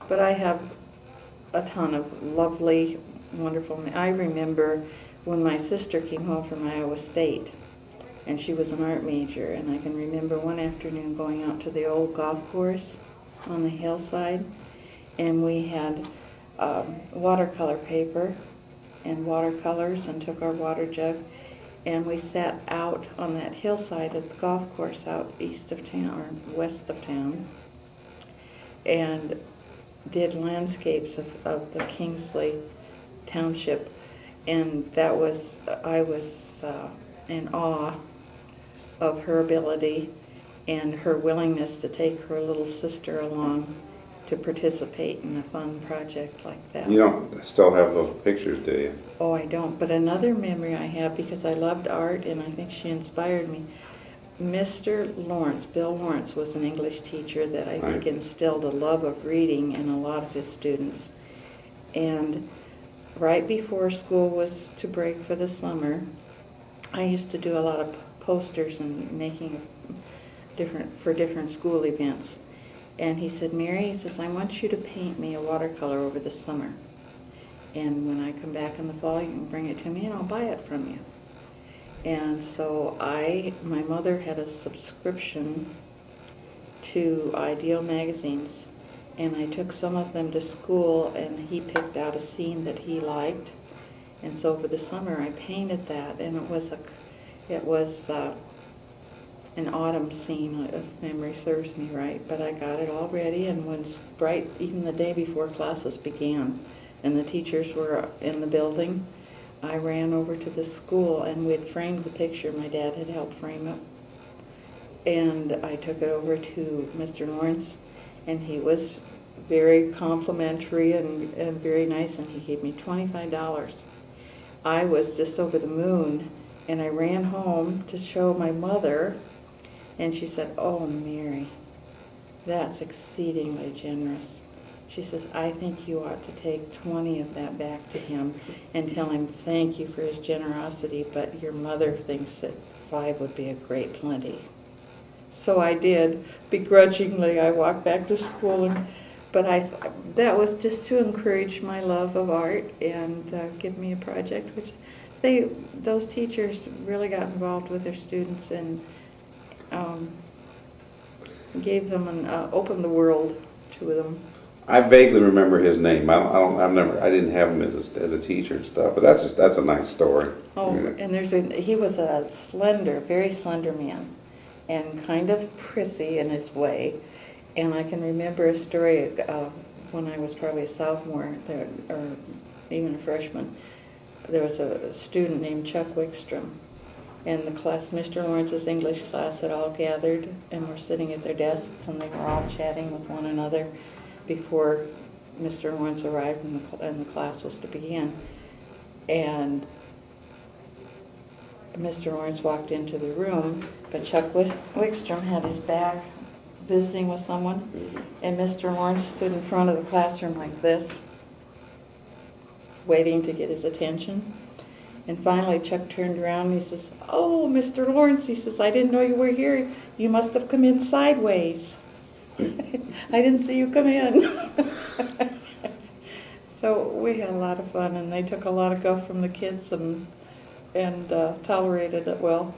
But I have a ton of lovely, wonderful. I remember when my sister came home from Iowa State, and she was an art major, and I can remember one afternoon going out to the old golf course on the hillside, and we had watercolor paper and watercolors, and took our water jug, and we sat out on that hillside at the golf course out east of town, or west of town, and did landscapes of the Kingsley Township, and that was, I was in awe of her ability and her willingness to take her little sister along to participate in a fun project like that. You don't still have those pictures, do you? Oh, I don't, but another memory I have, because I loved art and I think she inspired me, Mr. Lawrence, Bill Lawrence, was an English teacher that I think instilled a love of reading in a lot of his students. And right before school was to break for the summer, I used to do a lot of posters and making for different school events. And he said, Mary, he says, I want you to paint me a watercolor over the summer. And when I come back in the fall, you can bring it to me and I'll buy it from you. And so my mother had a subscription to Ideal magazines, and I took some of them to school, and he picked out a scene that he liked. And so for the summer I painted that, and it was an autumn scene, if memory serves me right. But I got it all ready, and when bright, even the day before classes began and the teachers were in the building, I ran over to the school, and we had framed the picture. My dad had helped frame it. And I took it over to Mr. Lawrence, and he was very complimentary and very nice, and he gave me $25. I was just over the moon, and I ran home to show my mother, and she said, oh, Mary, that's exceedingly generous. She says, I think you ought to take 20 of that back to him and tell him thank you for his generosity, but your mother thinks that 5 would be a great plenty. So I did. Begrudgingly, I walked back to school, but that was just to encourage my love of art and give me a project, which those teachers really got involved with their students and gave them opened the world to them. I vaguely remember his name. I didn't have him as a teacher and stuff, but that's a nice story. Oh, and he was a very slender man, and kind of prissy in his way. And I can remember a story when I was probably a sophomore, or even a freshman. There was a student named Chuck Wickstrom, and the class, Mr. Lawrence's English class, had all gathered and were sitting at their desks, and they were all chatting with one another before Mr. Lawrence arrived and the class was to begin. And Mr. Lawrence walked into the room, but Chuck Wickstrom had his back visiting with someone, and Mr. Lawrence stood in front of the classroom like this, waiting to get his attention. And finally Chuck turned around and he says, oh, Mr. Lawrence, he says, I didn't know you were here. You must have come in sideways. I didn't see you come in. So we had a lot of fun, and they took a lot of guff from the kids and tolerated it well.